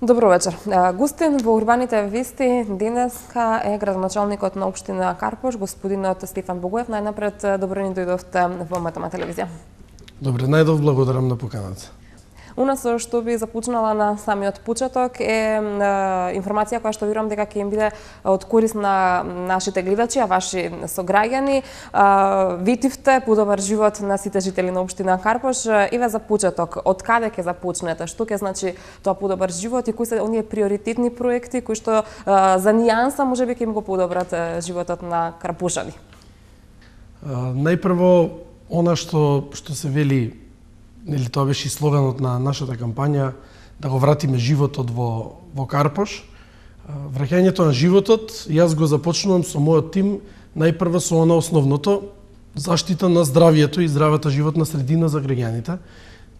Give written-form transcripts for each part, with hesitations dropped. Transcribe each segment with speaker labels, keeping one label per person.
Speaker 1: Добро вечер. Гостин во Урбаните вести денеска е градоначалникот на општина Карпош, господинот Стефан Богоев. Најнапред, добро ни дојдовте во Метама телевизија.
Speaker 2: Добре, најдов, благодарам на поканата.
Speaker 1: У нас што би започнала на самиот почеток е информација која што верувам дека ќе им биде од корист на нашите гледачи, а ваши сограѓани. Витивте подобар живот на сите жители на општина Карпош. Еве за почеток, од каде ќе започнете? Што ќе значи тоа подобар живот и кои се оние приоритетни проекти кои што за нијанса можеби ќе им го подобрат животот на карпушани?
Speaker 2: Најпрво, она што се вели, нели тоа беше и слоганот на нашата кампања, да го вратиме животот во Карпош. Враќањето на животот, јас го започнувам со мојот тим, најпрво со она основното, заштита на здравието и здравата животна средина за граѓаните.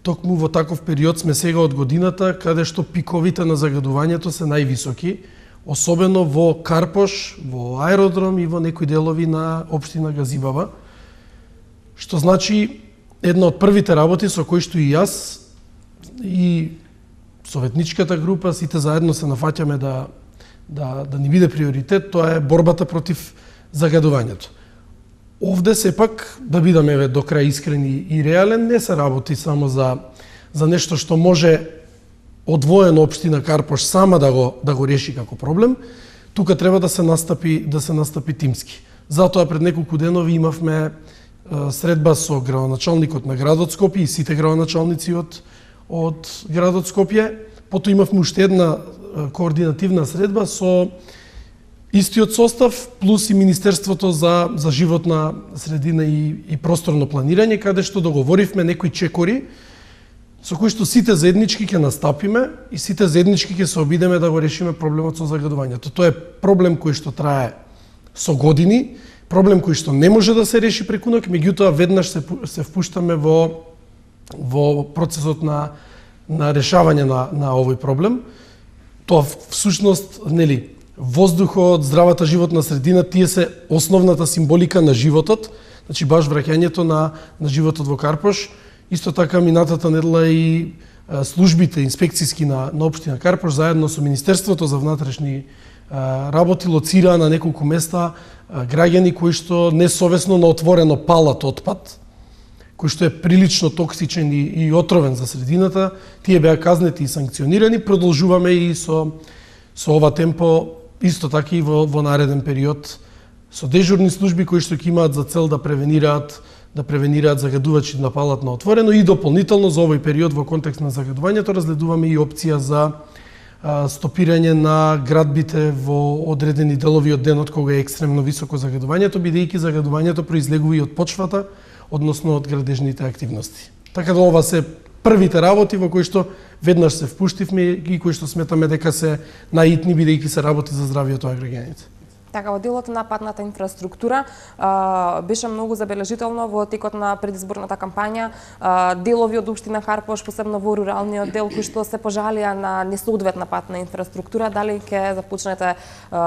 Speaker 2: Токму во таков период сме сега од годината, каде што пиковите на загадувањето се највисоки, особено во Карпош, во аеродром и во некои делови на општина Газибаба. Што значи, една од првите работи со кои што и јас и советничката група сите заедно се нафаќаме да ни биде приоритет, тоа е борбата против загадувањето. Овде сепак, да бидеме до крај искрени и реален, не се работи само за нешто што може одвоено општина Карпош сама да го реши како проблем. Тука треба да се настапи тимски. Затоа пред неколку денови имавме средба со градоначалникот на градот Скопје и сите градоначалници од градот Скопје. Потоа имавме уште една координативна средба со истиот состав плюс и Министерството за животна средина и просторно планирање, каде што договоривме некои чекори со кои што сите заеднички ќе настапиме и сите заеднички ќе се обидеме да го решиме проблемот со загадувањето. Тоа е проблем кој што трае со години, проблем кој што не може да се реши преку ноќ, меѓутоа веднаш се впуштаме во процесот на решавање на овој проблем. Тоа всушност, нели, воздухот, здравата животна средина, тие се основната символика на животот, значи баш враќањето на животот во Карпош. Исто така минатата недела и службите инспекцијски на општина Карпош заедно со Министерството за внатрешни работи лоцираа на неколку места граѓани кои што несовесно на отворено палат отпад, кој што е прилично токсичен и отровен за средината. Тие беа казнети и санкционирани. Продолжуваме и со ова темпо, исто така и во нареден период, со дежурни служби кои што ќе имаат за цел да превенираат загадувачи на палат на отворено, и дополнително за овој период во контекст на загадувањето разгледуваме и опција за стопирање на градбите во одредени делови од денот кога е екстремно високо загадувањето, бидејќи загадувањето произлегува и од почвата, односно од градежните активности. Така да ова се првите работи во кои што веднаш се впуштивме и кои што сметаме дека се наитни, бидејќи се работи за здравието на граѓаните.
Speaker 1: Така, во делот на патната инфраструктура беше многу забележително во текот на предизборната кампања делови од општина Карпош, посебно во руралниот дел, кои што се пожалија на несоодветна патна инфраструктура. Дали ќе започнете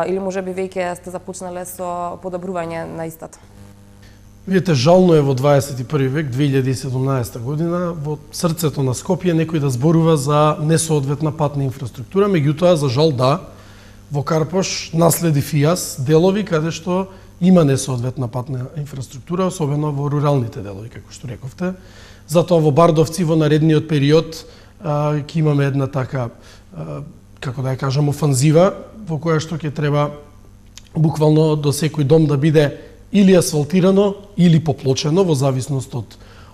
Speaker 1: или можеби веќе сте започнале со подобрување на истата?
Speaker 2: Видите, жално е во 21 век, 2017 година, во срцето на Скопје некој да зборува за несоодветна патна инфраструктура, меѓутоа за жал да, во Карпош наследив и јас делови каде што има несоодветна патна инфраструктура, особено во руралните делови, како што рековте. Затоа во Бардовци во наредниот период ќе имаме една така, како да ја кажам, офанзива, во која што ќе треба буквално до секој дом да биде или асфалтирано, или поплочено, во зависност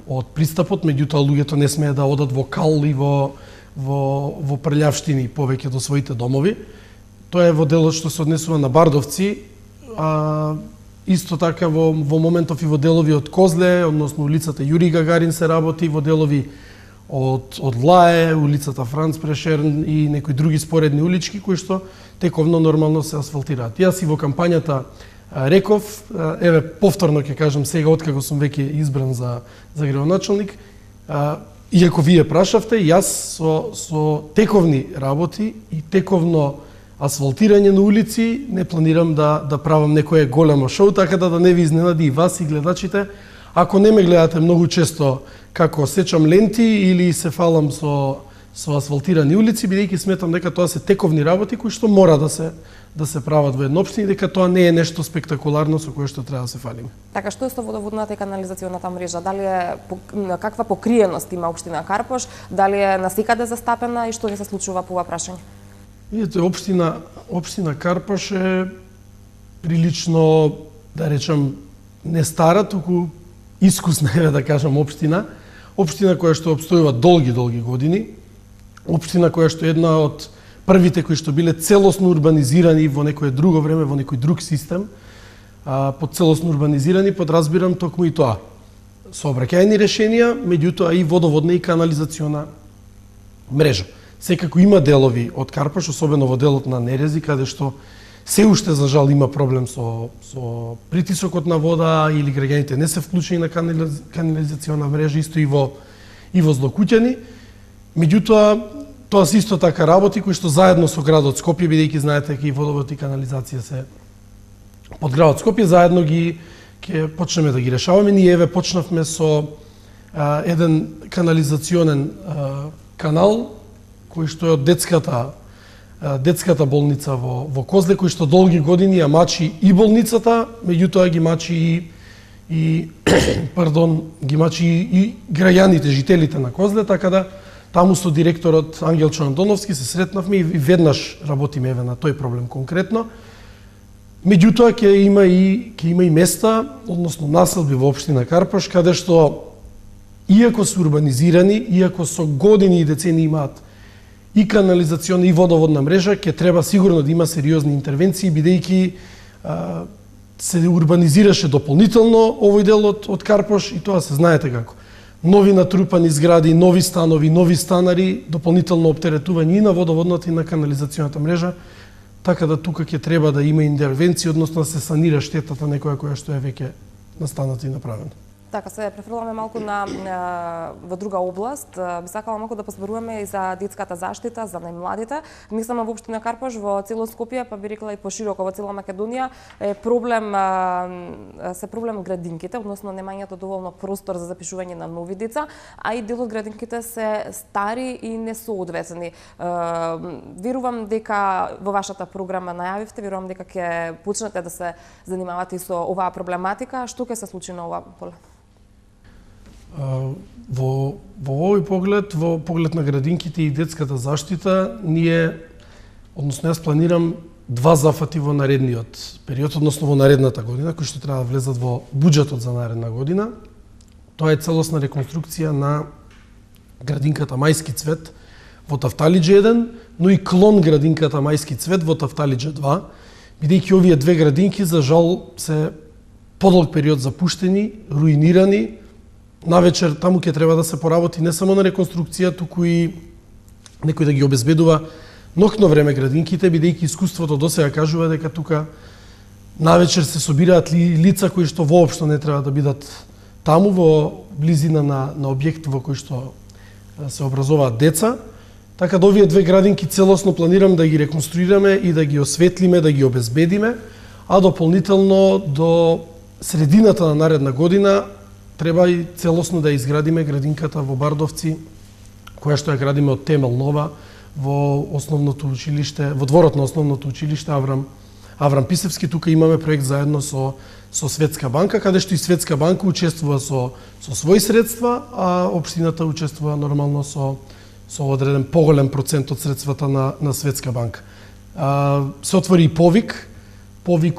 Speaker 2: од пристапот, меѓутоа луѓето не смеат да одат во кал и во прљавштини повеќе до своите домови. Тоа е во делот што се однесува на Бардовци, исто така во моментов и во делови од Козле, односно улицата Јури Гагарин се работи, во делови од Влае, улицата Франц Прешерн и некои други споредни улички кои што тековно нормално се асфалтираат. Јас и во кампањата реков, еве повторно ќе кажам сега откако сум веќе избран за градоначалник, иако вие прашавте, јас со тековни работи и тековно асфалтирање на улици не планирам да правам некое големо шоу, така да не ви изненади и вас и гледачите. Ако не ме гледате многу често како сечам ленти или се фалам со со асфалтирани улици, бидејќи сметам дека тоа се тековни работи кои што мора да се прават во една општина и дека тоа не е нешто спектакуларно со кое што треба да се фалиме.
Speaker 1: Така, што е со водоводната и канализационата мрежа? Дали е каква покриеност има општина Карпош? Дали е насекаде застапена и што ни се случува по ова прашање?
Speaker 2: Видите, општина Карпош е прилично, да речам, не стара, туку искусна е, да кажам, општина. Општина која што обстојува долги години. Општина која што е една од првите кои што биле целосно урбанизирани во некое друго време, во некој друг систем. Под целосно урбанизирани подразбирам токму и тоа. Сообраќајни решенија, меѓутоа и водоводна и канализациона мрежа. Секако има делови од Карпош, особено во делот на Нерези, каде што се уште за жал има проблем со притисокот на вода или граѓаните не се вклучени на канализациона мрежа, исто и во Злокуќани. Меѓутоа, тоа се исто така работи кои што заедно со градот Скопје, бидејќи знаете дека и водовод и канализација се под градот Скопје, заедно ќе почнеме да ги решаваме. Ние еве почнавме со еден канализационен канал кој што е од детската болница во Козле, кој што долги години ја мачи и болницата, меѓутоа ги мачи и граѓаните, жителите на Козле, така да таму со директорот Ангелчо Андоновски се сретнавме и веднаш работиме еве на тој проблем конкретно. Меѓутоа ќе има и места, односно населби во општина Карпош, каде што иако се урбанизирани, иако со години и децени имаат и канализациона и водоводна мрежа, ќе треба сигурно да има сериозни интервенции, бидејќи се урбанизираше дополнително овој дел од Карпош и тоа се знаете како. Нови натрупани згради, нови станови, нови станари, дополнително оптеретување и на водоводната и на канализационата мрежа, така да тука ќе треба да има интервенции, односно да се санира штетата некоја која што е веќе настаната и направена.
Speaker 1: Така, се префрламе малку во друга област. Би сакала малку да позборуваме и за детската заштита, за најмладите. Не само во општина Карпош, во цело Скопје, па би рекла и пошироко во цела Македонија, е проблем градинките, односно немањето доволно простор за запишување на нови деца, а и дел од градинките се стари и несоодветни. Верувам дека во вашата програма најавивте, верувам дека ќе почнете да се занимавате и со оваа проблематика. Што ќе се случи на ова поле?
Speaker 2: Во овој поглед, во поглед на градинките и детската заштита, односно јас планирам два зафати во наредниот период, односно во наредната година, кои што треба да влезат во буџетот за наредна година. Тоа е целосна реконструкција на градинката Мајски цвет во Тафталиџе 1, но и клон градинката Мајски цвет во Тафталиџе 2, бидејќи овие две градинки за жал се подолг период запуштени, руинирани. Навечер таму ќе треба да се поработи не само на реконструкција, туку и некој да ги обезбедува ноќно време градинките, бидејќи искуството досега кажува дека тука навечер се собираат лица кои што воопшто не треба да бидат таму во близина на објект во кој што се образуваат деца. Така да овие две градинки целосно планирам да ги реконструираме и да ги осветлиме, да ги обезбедиме, а дополнително до средината на наредна година треба и целосно да изградиме градинката во Бардовци, која што ја градиме од темел нова во основното училиште, во дворот на основното училиште Аврам Писевски. Тука имаме проект заедно со Светска банка, каде што и Светска банка учествува со своји средства, а општината учествува нормално со одреден поголем процент од средствата на Светска банка. Се отвори и повик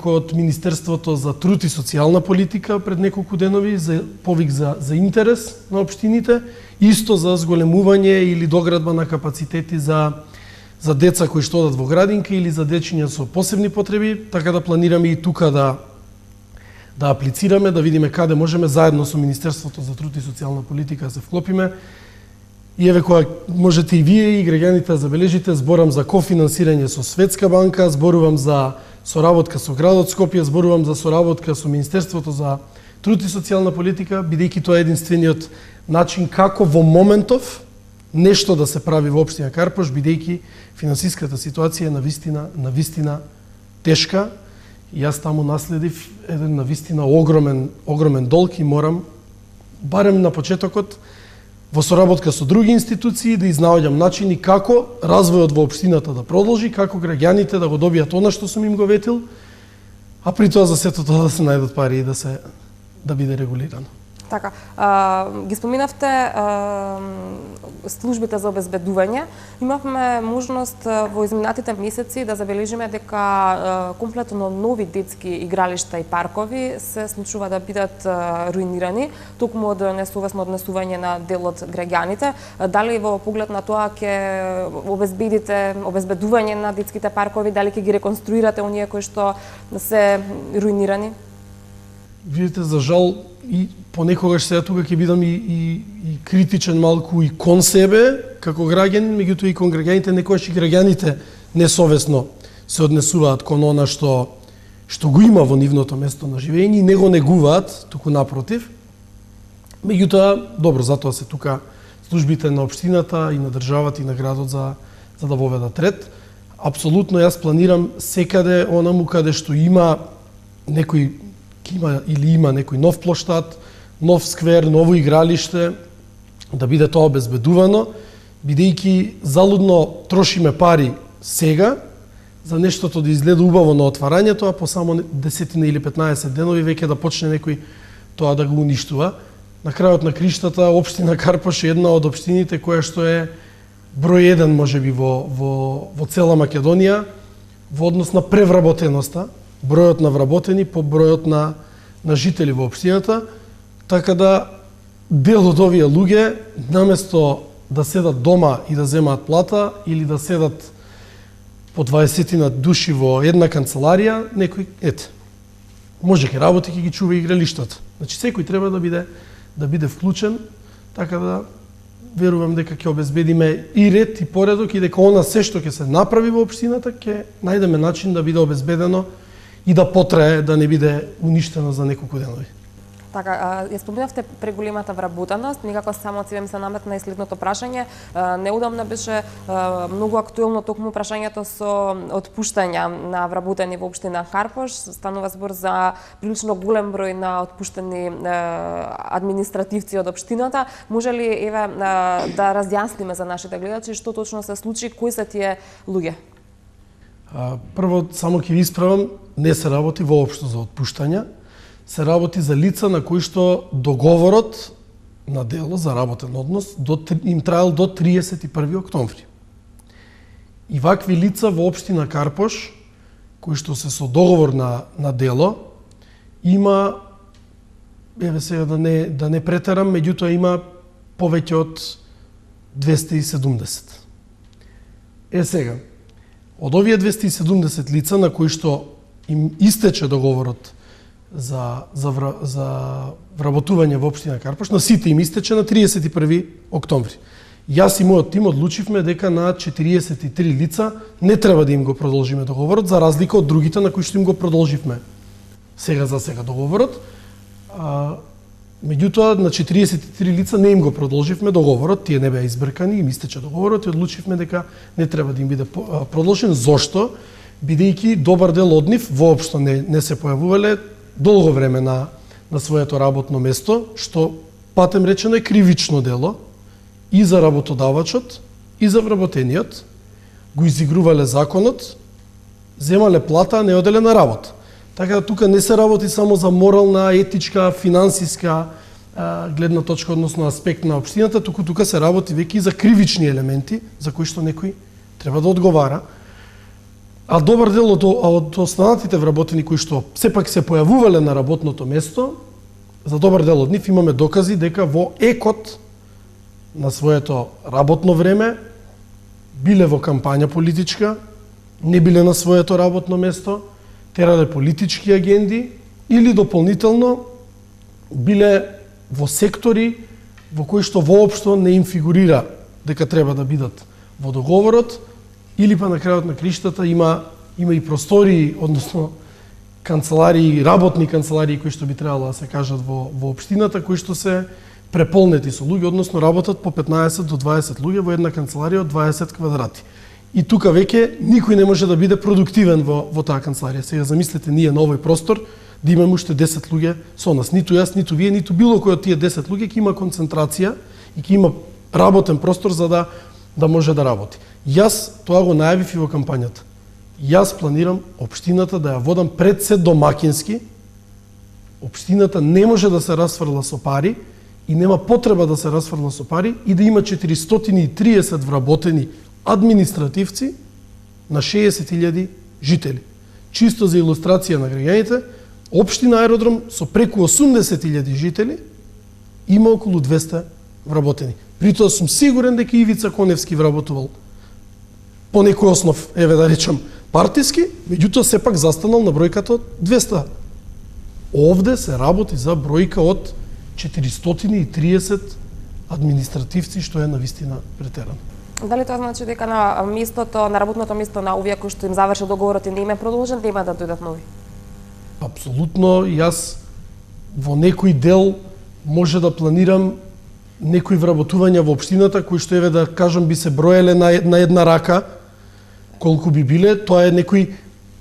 Speaker 2: од Министерството за труд и социјална политика пред неколку денови, повик за интерес на општините, исто за зголемување или доградба на капацитети за деца кои што одат во градинка или за дечиња со посебни потреби, така да планираме и тука да аплицираме, да видиме каде можеме заедно со Министерството за труд и социјална политика да се вклопиме. И еве која можете и вие и граѓаните да забележите, зборам за кофинансирање со Светска банка, зборувам за соработка со градот Скопје, зборувам за соработка со Министерството за труд и социјална политика, бидејќи тоа е единствениот начин како во моментов нешто да се прави во општина Карпош, бидејќи финансиската ситуација е навистина тешка. И јас таму наследив еден навистина огромен долг и морам, барем на почетокот, во соработка со други институции да изнаоѓам начини како развојот во општината да продолжи, како граѓаните да го добијат она што сум им го ветил, а при тоа за сето тоа да се најдат пари и да биде регулирано.
Speaker 1: Така, ги споминавте службите за обезбедување. Имавме можност во изминатите месеци да забележиме дека комплетно нови детски игралишта и паркови се случува да бидат руинирани, токму од несовесно однесување на дел од граѓаните. Дали во поглед на тоа ќе обезбедите обезбедување на детските паркови, дали ќе ги реконструирате оние кои што се руинирани?
Speaker 2: Видите, за жал, и понекогаш сега тука ќе бидам и критичен малку и кон себе, како граѓанин, меѓутоа и кон граѓаните, некогаш и граѓаните несовесно се однесуваат кон она што го има во нивното место на живење и не го негуваат, туку напротив. Меѓутоа, добро, затоа се тука службите на општината и на државата и на градот за да воведат ред. Апсолутно јас планирам секаде онаму каде што има некој има некој нов плоштад, нов сквер, ново игралиште, да биде тоа обезбедувано, бидејќи залудно трошиме пари сега за нештото да изгледа убаво на отварањето, а по само 10 или 15 денови веќе да почне некој тоа да го уништува. На крајот на криштата, општина Карпош е една од општините која што е број 1 можеби во цела Македонија во однос на превработеноста, бројот на вработени по бројот на жители во општината, така да дел од овие луѓе наместо да седат дома и да земаат плата или да седат по 20 души во една канцеларија, некој може ќе работи, ќе ги чува игралиштата. Значи секој треба да биде вклучен, така да верувам дека ќе обезбедиме и ред и поредок и дека она се што ќе се направи во општината ќе најдеме начин да биде обезбедено и да потрае, да не биде уништено за неколку денови.
Speaker 1: Така, ја спомнавте преголемата вработеност, некако само од себе ми се наметна и следното прашање. Неудамна беше многу актуелно токму прашањето со отпуштања на вработени во општина Карпош. Станува збор за прилично голем број на отпуштени административци од општината. Може ли да разјасниме за нашите гледачи што точно се случи, кои се тие луѓе?
Speaker 2: Прво, само ќе ви исправам, не се работи воопшто за отпуштања, се работи за лица на кои што договорот на дело за работен однос им траел до 31 октомври. И вакви лица во општина Карпош, кои што се со договор на дело, има, сега да не претерам, меѓутоа има повеќе од 270. Сега, од овие 270 лица на кои што им истече договорот за вработување во општина Карпош, на сите им истече на 31 октомври. Јас и мојот тим одлучивме дека на 43 лица не треба да им го продолжиме договорот, за разлика од другите на кои што им го продолживме сега за сега договорот. Меѓутоа, на 43 лица не им го продолживме договорот, тие не беа избркани, им истече договорот и одлучивме дека не треба да им биде продолжен. Зошто? Бидејќи добар дел од нив воопшто не се појавувале долго време на своето работно место, што патем речено е кривично дело и за работодавачот и за вработениот. Го изигрувале законот, земале плата, а не оделе на работа. Така да тука не се работи само за морална, етичка, финансиска гледна точка, односно аспект на општината, тука се работи веќе и за кривични елементи за кои што некој треба да одговара. А добар дел од останатите вработени кои што сепак се појавувале на работното место, за добар дел од нив имаме докази дека во екот на своето работно време биле во кампања политичка, не биле на своето работно место, терале политички агенди или дополнително биле во сектори во кои што воопшто не им фигурира дека треба да бидат во договорот, или па на крајот на криштата има и простории, односно канцеларии, работни канцеларии кои што би требало да се кажат во општината, кои што се преполнети со луѓе, односно работат по 15 до 20 луѓе во една канцеларија од 20 квадрати. И тука веќе никој не може да биде продуктивен во таа канцеларија. Сега замислете ние на овој простор да имаме уште 10 луѓе со нас. Ниту јас, ниту вие, ниту било кој од тие 10 луѓе ќе има концентрација и ќе има работен простор за да може да работи. Јас тоа го најавив и во кампањата. Јас планирам општината да ја водам пред се домакински. Општината не може да се расфрла со пари и нема потреба да се расфрла со пари и да има 430 вработени административци на 60.000 жители. Чисто за илустрација на граѓаните, општина Аеродром со преку 80.000 жители има околу 200 вработени. При тоа сум сигурен дека Ивица Коневски вработувал по некој основ, еве да речам, партиски, меѓутоа сепак застанал на бројката од 200. Овде се работи за бројка од 430 административци, што е навистина претерано.
Speaker 1: Дали тоа значи дека на местото, на работното место на овие кои што им завршил договорот и не им е продолжен, да има да дојдат нови?
Speaker 2: Апсолутно, јас во некој дел може да планирам некои вработувања во општината кои што еве да кажам би се броеле на една рака, колку би биле, тоа е некој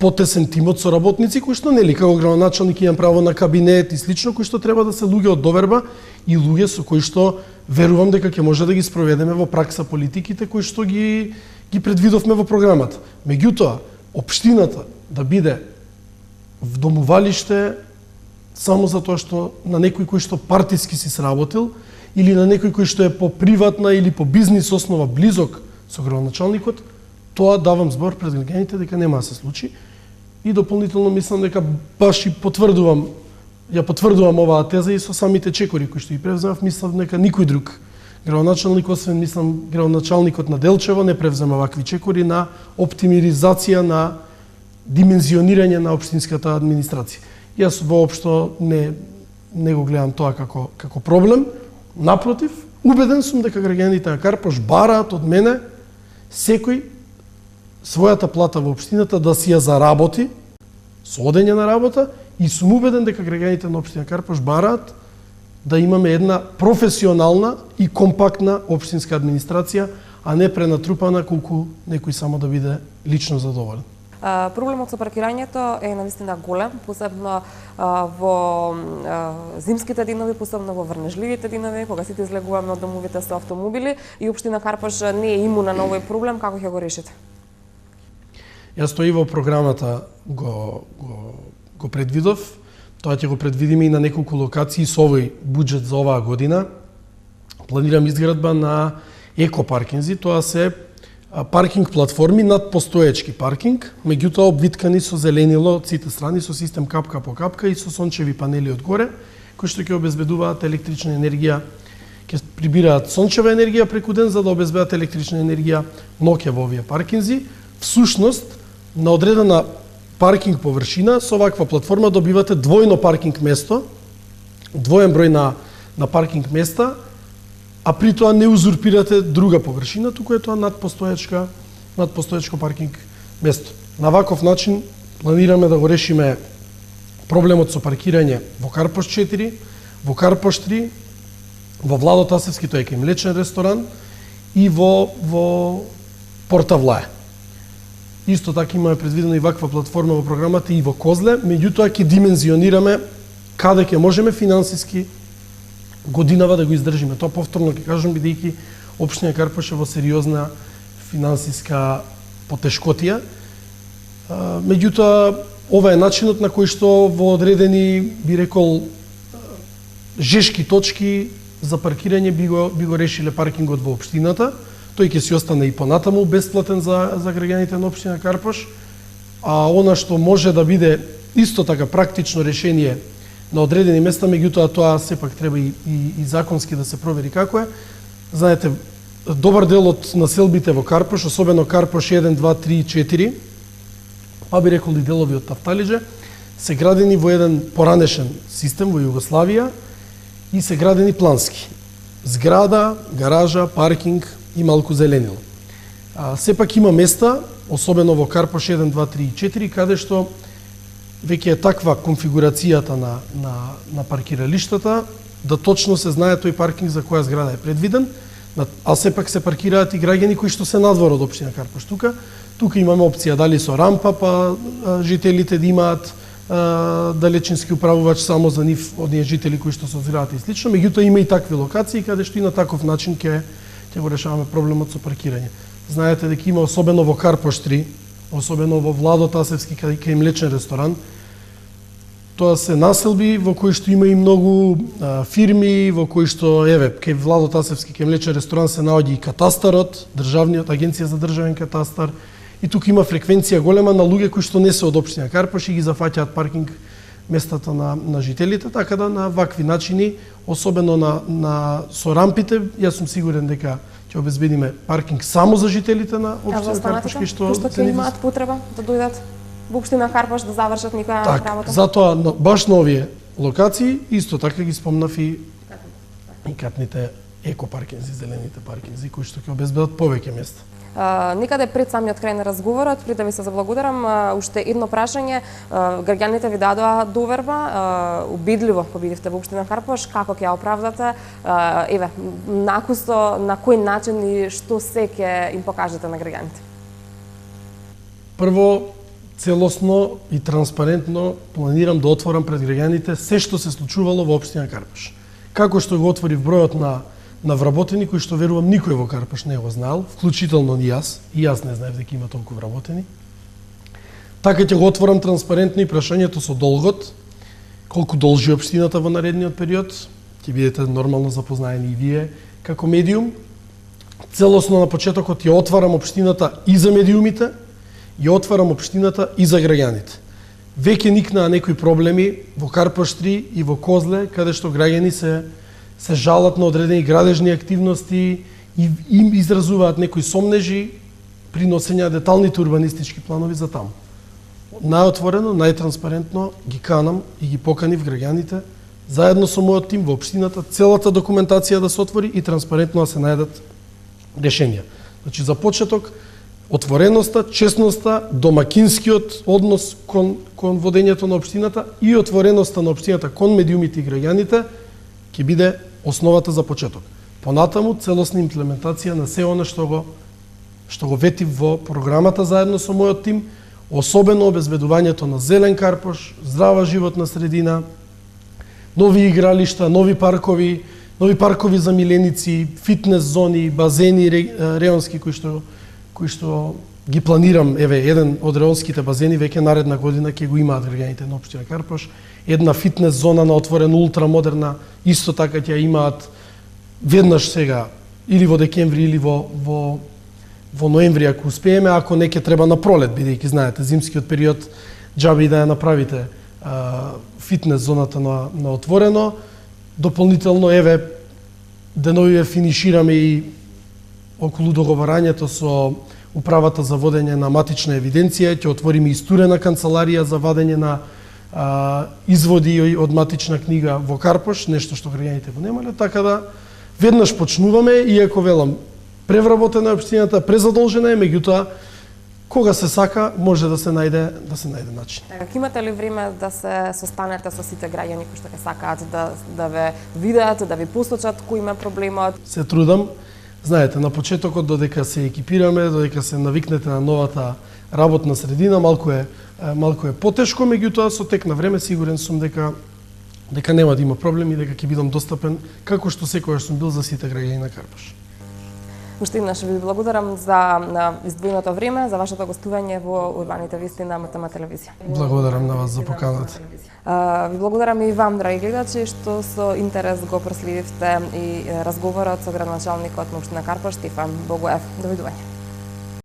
Speaker 2: потесен тимот со работници кои што нели како градоначалник имам право на кабинет и слично, кои што треба да се луѓе од доверба и луѓе со кои што верувам дека ќе може да ги спроведеме во пракса политиките кои што ги предвидовме во програмата. Меѓутоа, општината да биде вдомувалиште само затоа што на некој кој што партиски си сработил или на некој кој што е по приватна или по бизнис основа близок со градоначалникот, тоа давам збор пред граѓаните дека нема да се случи. И дополнително мислам дека баш и потврдувам оваа теза и со самите чекори кои што ги превземав, мислам дека никој друг градоначалник, освен мислам градоначалникот на Делчево, не превзема вакви чекори на оптимизација на димензионирање на општинската администрација. Јас воопшто не го гледам тоа како проблем. Напротив, убеден сум дека граѓаните на Карпош бараат од мене секој својата плата во општината да си ја заработи со одење на работа и сум убеден дека граѓаните на општина Карпош бараат да имаме една професионална и компактна општинска администрација, а не пренатрупана колку некој само да биде лично задоволен.
Speaker 1: Проблемот со паркирањето е навистина голем, посебно во зимските денови, посебно во врнежливите денови, кога сите излегуваме од домовите со автомобили и општина Карпош не е имуна на овој проблем, како ќе го решите?
Speaker 2: Јас тоа и во програмата го предвидов. Тоа ќе го предвидиме и на неколку локации со овој буџет за оваа година. Планирам изградба на екопаркинзи, тоа се паркинг платформи над постоечки паркинг, меѓутоа обвиткани со зеленило од сите страни со систем капка по капка и со сончеви панели од горе, кои што ќе обезбедуваат електрична енергија, ќе прибираат сончева енергија преку ден за да обезбедат електрична енергија ноќе во овие паркинзи. Всушност, на одредена паркинг површина со ваква платформа добивате двојно паркинг место, двоен број на паркинг места, а при тоа не узурпирате друга површина, туку е тоа надпостоечко паркинг место. На ваков начин планираме да го решиме проблемот со паркирање во Карпош 4, во Карпош 3, во Владо Тасевски, тој е млечен ресторан, и во Порта Влаја. Исто така имаме предвидено и ваква платформа во програмата и во Козле, меѓутоа ќе димензионираме каде ќе можеме финансиски годинава да го издржиме. Тоа повторно ќе кажам, бидејќи општина Карпош е во сериозна финансиска потешкотија. Меѓутоа, ова е начинот на кој што во одредени, би рекол, жешки точки за паркирање би го решиле паркингот во општината. Тој ќе си остане и понатаму бесплатен за граѓаните на општина Карпош, а она што може да биде исто така практично решение на одредени места, меѓутоа тоа сепак треба и законски да се провери како е. Знаете, добар дел од населбите во Карпош, особено Карпош 1, 2, 3 и 4, па би рекол и делови од Тафталиџе, се градени во еден поранешен систем во Југославија и се градени плански. Зграда, гаража, паркинг и малку зеленило. Сепак има места, особено во Карпош 1, 2, 3 и 4, каде што веќе е таква конфигурацијата на паркиралиштата, да точно се знае тој паркинг за која зграда е предвиден, а сепак се паркираат и граѓани кои што се надвор од општина Карпош. Тука имаме опција дали со рампа, па жителите да имаат далечински управувач само за нив, оние жители кои што се озградат и слично. Меѓутоа има и такви локации каде што и на таков начин ќе го решаваме проблемот со паркирање. Знаете дека има особено во Карпош 3, особено во Владо Тасевски кај млечен ресторан. Тоа се населби во кои што има и многу фирми, во кои што кај Владо Тасевски кај млечен ресторан се наоѓа и катастарот, државниот агенција за државен катастар. И тука има фреквенција голема на луѓе кои што не се од општина Карпош и ги зафаќаат паркинг местата на жителите, така да на вакви начини, особено со рампите, јас сум сигурен дека ќе обезбедиме паркинг само за жителите на општина Карпош, кои што
Speaker 1: ќе имаат потреба да дојдат во општина Карпош да завршат некоја работа.
Speaker 2: Затоа баш на овие локации исто така ги спомнав и катните екопаркинзи, зелените паркинзи кои што ќе обезбедат повеќе места.
Speaker 1: Некаде пред самиот крај на разговорот, пред да ви се заблагодарам, уште едно прашање. Граѓаните ви дадоа доверба, убедливо победивте во општина Карпош, како ќе ја оправдате? Накусо, на кој начин и што се ќе им покажете на граѓаните?
Speaker 2: Прво, целосно и транспарентно планирам да отворам пред граѓаните се што се случувало во општина Карпош. Како што го отворив бројот на вработени, кои што верувам никој во Карпош не го знаел, вклучително и јас не знаев дека има толку вработени. Така ќе го отворам транспарентно и прашањето со долгот, колку должи општината во наредниот период, ќе бидете нормално запознаени и вие како медиум. Целосно на почетокот ја отварам општината и за медиумите, ја отварам општината и за граѓаните. Веќе никнаа некои проблеми во Карпош 3 и во Козле, каде што граѓани се жалат на одредени градежни активности и им изразуваат некои сомнежи при носење деталните урбанистички планови за таму. Најотворено, најтранспарентно ги канам и ги поканив граѓаните заедно со мојот тим во општината целата документација да се отвори и транспарентно да се најдат решенија. Значи за почеток отвореноста, честноста, домакинскиот однос кон водењето на општината и отвореноста на општината кон медиумите и граѓаните ќе биде основата за почеток. Понатаму целосна имплементација на се она што го ветив во програмата заедно со мојот тим, особено обезбедувањето на зелен Карпош, здрава животна средина, нови игралишта, нови паркови за миленици, фитнес зони, базени реонски кои што ги планирам. Еден од реонските базени веќе наредна година ќе го имаат граѓаните на општина Карпош. Една фитнес зона на отворена ултрамодерна, исто така ќе имаат веднаш сега, или во декември, или во ноември, ако успееме, ако не ќе треба на пролет, бидејќи знаете, зимскиот период џаби да ја направите фитнес зоната на отворено. Дополнително, деновиве финишираме и околу договарањето со Управата за водење на матична евиденција, ќе отвориме и стурена канцеларија за вадење на изводи од матична книга во Карпош, нешто што граѓаните го немале, така да веднаш почнуваме, иако велам, превработена е општината, презадолжена е, меѓутоа кога се сака може да се најде начин.
Speaker 1: Така, имате ли време да се состанете со сите граѓани кои што ќе сакаат да ве видат, да ви послушат кој има проблемот?
Speaker 2: Се трудам. Знаете, на почетокот додека се екипираме, додека се навикнете на новата работна средина, малку е потешко, меѓутоа со тек на време сигурен сум дека нема да има проблеми, дека ќе бидам достапен како што секогаш сум бил за сите граѓани на Карпош.
Speaker 1: Уште еднаш ви благодарам за издвоеното време, за вашето гостување во Урбаните вести на МТМ телевизија.
Speaker 2: Благодарам на вас за поканата.
Speaker 1: Ви благодарам и вам, драги гледачи, што со интерес го проследивте и разговорот со градоначалникот на општина Карпош, Стефан Богоев. Довидување.